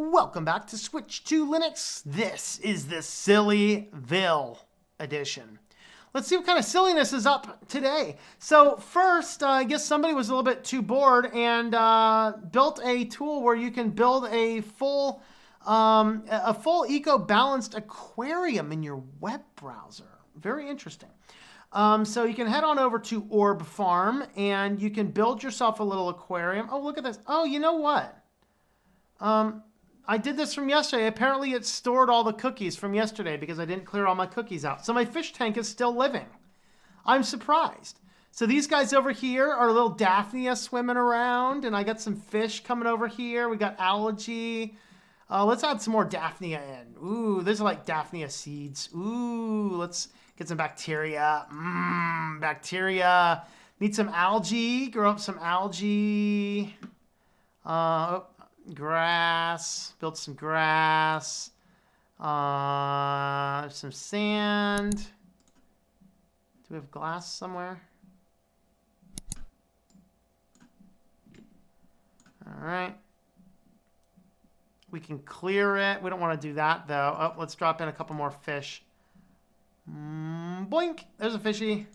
Welcome back to Switch to Linux. This is the SillyVille edition. Let's see what kind of silliness is up today. So first, I guess somebody was a little bit too bored and built a tool where you can build a full eco-balanced aquarium in your web browser. Very interesting. So you can head on over to Orb Farm and you can build yourself a little aquarium. Oh, look at this. Oh, you know what? I did this from yesterday. Apparently it stored all the cookies from yesterday because I didn't clear all my cookies out. So my fish tank is still living. I'm surprised. So these guys over here are a little Daphnia swimming around, and I got some fish coming over here. We got algae. Let's add some more Daphnia in. Ooh, these are like Daphnia seeds. Ooh, let's get some bacteria. Bacteria. Need some algae. Grow up some algae. Grass, build some grass, some sand. Do we have glass somewhere? All right. We can clear it. We don't want to do that though. Oh, let's drop in a couple more fish. Boink, there's a fishy.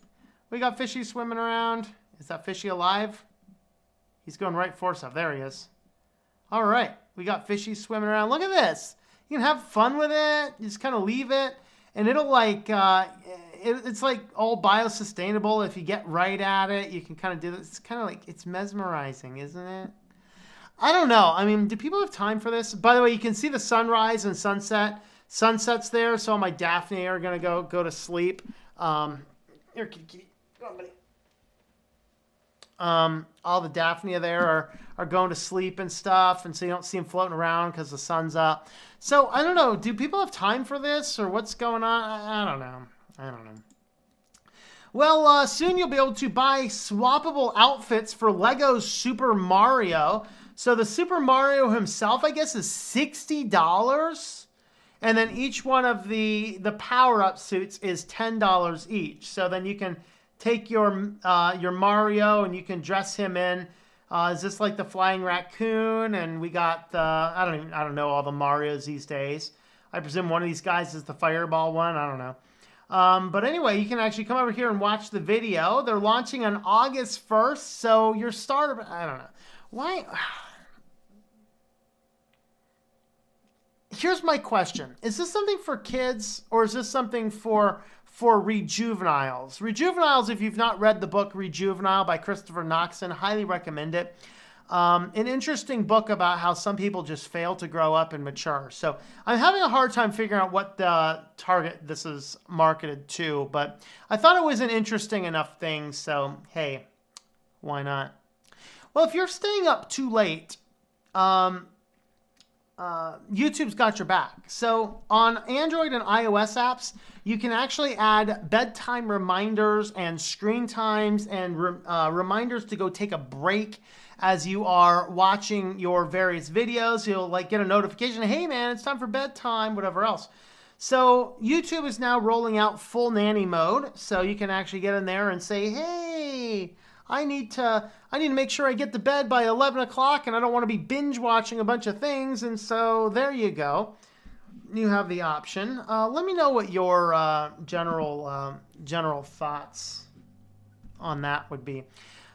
We got fishy swimming around. Is that fishy alive? He's going right for us. There he is. All right, we got fishies swimming around. Look at this. You can have fun with it. You just kind of leave it, and it'll like, it's like all biosustainable. If you get right at it, you can kind of do this. It's kind of like, it's mesmerizing, isn't it? I don't know. I mean, do people have time for this? By the way, you can see the sunrise and sunset. Sunset's there, so my Daphne are going to go to sleep. Here, kitty. Go on, buddy. All the Daphnia there are going to sleep and stuff, and so you don't see them floating around because the sun's up. So I don't know. Do people have time for this, or what's going on? I don't know. Well, soon you'll be able to buy swappable outfits for Lego's Super Mario. So the Super Mario himself, I guess, is $60, and then each one of the power-up suits is $10 each. So then you can take your Mario and you can dress him in. Is this like the flying raccoon? And we got I don't know all the Marios these days. I presume one of these guys is the fireball one. I don't know. But anyway, you can actually come over here and watch the video. They're launching on August 1st. So your starter, I don't know. Why? Here's my question. Is this something for kids or is this something for rejuveniles? Rejuveniles, if you've not read the book Rejuvenile by Christopher Noxon, highly recommend it. An interesting book about how some people just fail to grow up and mature. So I'm having a hard time figuring out what the target this is marketed to, but I thought it was an interesting enough thing, so hey, why not? Well, if you're staying up too late, YouTube's got your back. So on Android and iOS apps, you can actually add bedtime reminders and screen times and reminders to go take a break as you are watching your various videos. You'll like get a notification, hey man, it's time for bedtime, whatever else. So YouTube is now rolling out full nanny mode. So you can actually get in there and say, hey, I need to make sure I get to bed by 11 o'clock and I don't want to be binge watching a bunch of things. And so there you go. You have the option. Let me know what your general thoughts on that would be.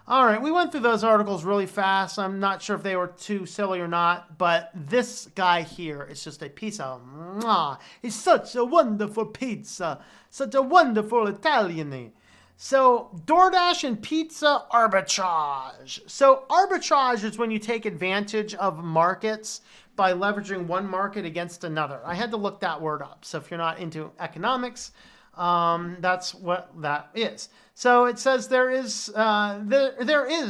All right, we went through those articles really fast. I'm not sure if they were too silly or not, but this guy here is just a piece of mwah. It's such a wonderful pizza, such a wonderful Italian. So DoorDash and pizza arbitrage. So arbitrage is when you take advantage of markets by leveraging one market against another. I had to look that word up. So if you're not into economics, that's what that is. So it says there is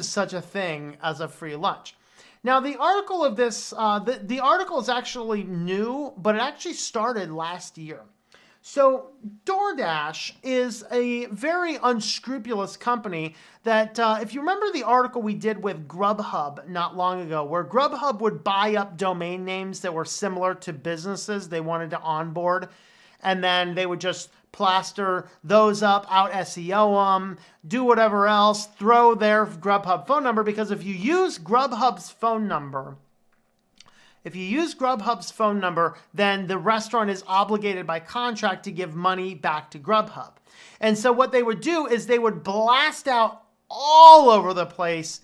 such a thing as a free lunch. Now the article of this, the article is actually new, but it actually started last year. So DoorDash is a very unscrupulous company that, if you remember the article we did with Grubhub not long ago, where Grubhub would buy up domain names that were similar to businesses they wanted to onboard, and then they would just plaster those up, out SEO them, do whatever else, throw their Grubhub phone number, because if you use Grubhub's phone number If you use Grubhub's phone number, then the restaurant is obligated by contract to give money back to Grubhub. And so what they would do is they would blast out all over the place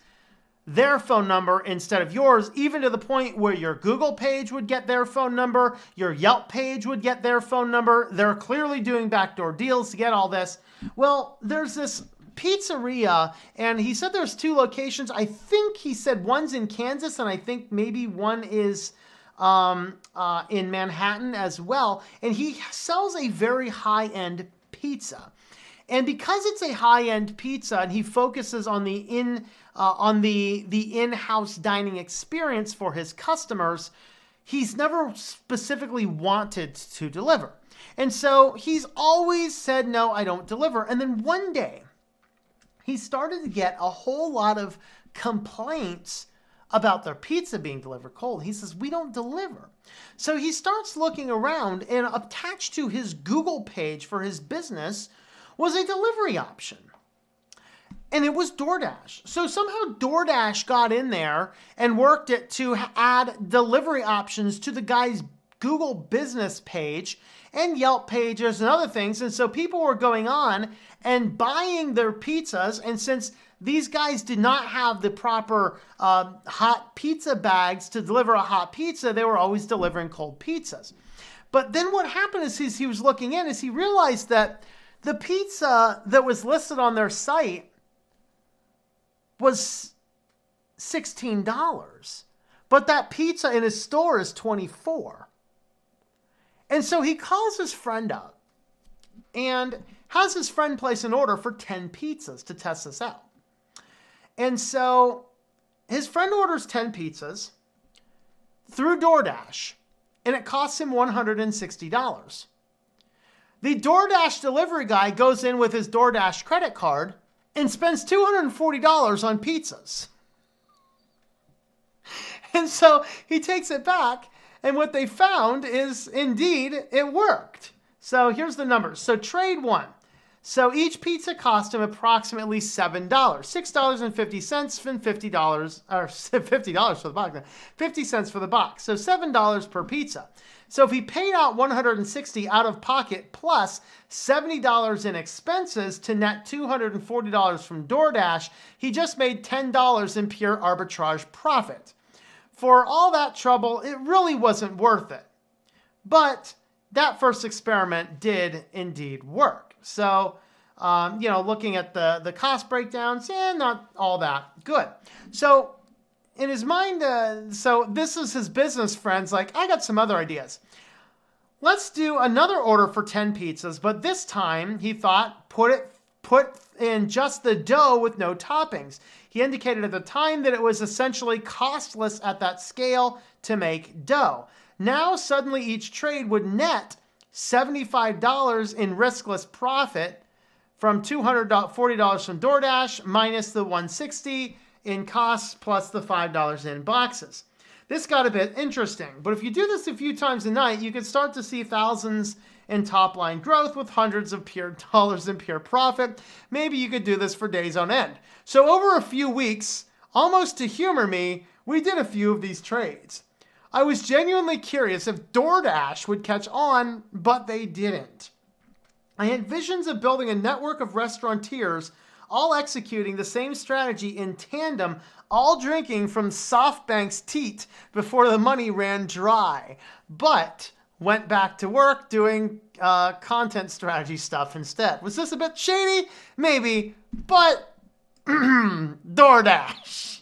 their phone number instead of yours, even to the point where your Google page would get their phone number, your Yelp page would get their phone number. They're clearly doing backdoor deals to get all this. Well, there's this pizzeria, and he said there's 2 locations. I think he said one's in Kansas, and I think maybe one is in Manhattan as well. And he sells a very high-end pizza. And because it's a high-end pizza, and he focuses on the in-house dining experience for his customers, he's never specifically wanted to deliver. And so he's always said, no, I don't deliver. And then one day, he started to get a whole lot of complaints about their pizza being delivered cold. He says, we don't deliver. So he starts looking around, and attached to his Google page for his business was a delivery option. And it was DoorDash. So somehow DoorDash got in there and worked it to add delivery options to the guy's Google business page and Yelp pages and other things. And so people were going on and buying their pizzas. And since these guys did not have the proper hot pizza bags to deliver a hot pizza, they were always delivering cold pizzas. But then what happened is he was looking in, is he realized that the pizza that was listed on their site was $16, but that pizza in his store is $24. And so he calls his friend up and has his friend place an order for 10 pizzas to test this out. And so his friend orders 10 pizzas through DoorDash, and it costs him $160. The DoorDash delivery guy goes in with his DoorDash credit card and spends $240 on pizzas. And so he takes it back, and what they found is, indeed, it worked. So here's the numbers. So trade 1. So each pizza cost him approximately $7, $6.50 and $50, or $50 for the box, 50 cents for the box. So $7 per pizza. So if he paid out $160 out of pocket plus $70 in expenses to net $240 from DoorDash, he just made $10 in pure arbitrage profit. For all that trouble, it really wasn't worth it. But that first experiment did indeed work. So, looking at the cost breakdowns, not all that good. So in his mind, so this is his business friends like, I got some other ideas. Let's do another order for 10 pizzas, but this time he thought, put in just the dough with no toppings. He indicated at the time that it was essentially costless at that scale to make dough. Now suddenly each trade would net $75 in riskless profit from $240 from DoorDash minus the $160 in costs plus the $5 in boxes. This got a bit interesting, but if you do this a few times a night, you can start to see thousands in top line growth with hundreds of pure dollars in pure profit. Maybe you could do this for days on end. So over a few weeks, almost to humor me, we did a few of these trades. I was genuinely curious if DoorDash would catch on, but they didn't. I had visions of building a network of restaurateurs all executing the same strategy in tandem, all drinking from SoftBank's teat before the money ran dry, but went back to work doing content strategy stuff instead. Was this a bit shady? Maybe, but DoorDash.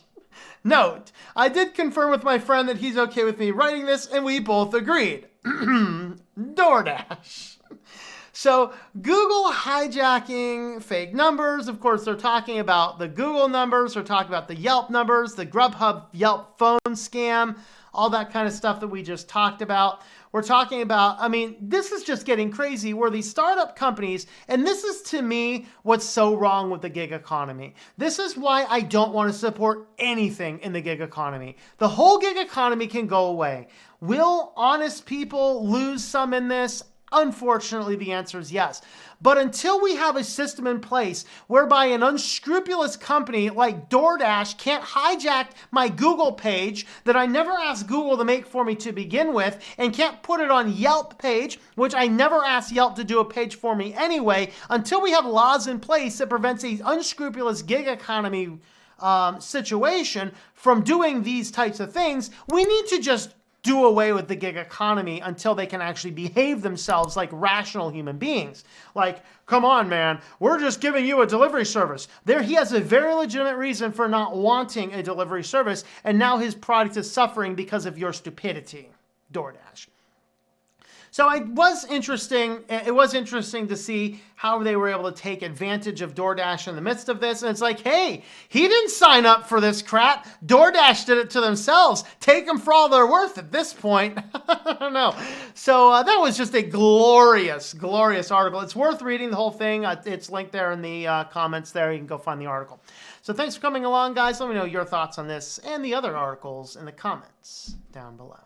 Note, I did confirm with my friend that he's okay with me writing this, and we both agreed. DoorDash. So Google hijacking fake numbers. Of course, they're talking about the Google numbers. They're talking about the Yelp numbers, the Grubhub Yelp phone scam, all that kind of stuff that we just talked about. We're talking about, this is just getting crazy where these startup companies, and this is to me what's so wrong with the gig economy. This is why I don't want to support anything in the gig economy. The whole gig economy can go away. Will honest people lose some in this? Unfortunately, the answer is yes. But until we have a system in place whereby an unscrupulous company like DoorDash can't hijack my Google page that I never asked Google to make for me to begin with, and can't put it on Yelp page, which I never asked Yelp to do a page for me anyway, until we have laws in place that prevents a unscrupulous gig economy situation from doing these types of things, we need to just do away with the gig economy until they can actually behave themselves like rational human beings. Like, come on, man, we're just giving you a delivery service. There, he has a very legitimate reason for not wanting a delivery service, and now his product is suffering because of your stupidity, DoorDash. So it was interesting to see how they were able to take advantage of DoorDash in the midst of this. And it's like, hey, he didn't sign up for this crap. DoorDash did it to themselves. Take them for all they're worth at this point. I don't know. So that was just a glorious, glorious article. It's worth reading the whole thing. It's linked there in the comments there. You can go find the article. So thanks for coming along, guys. Let me know your thoughts on this and the other articles in the comments down below.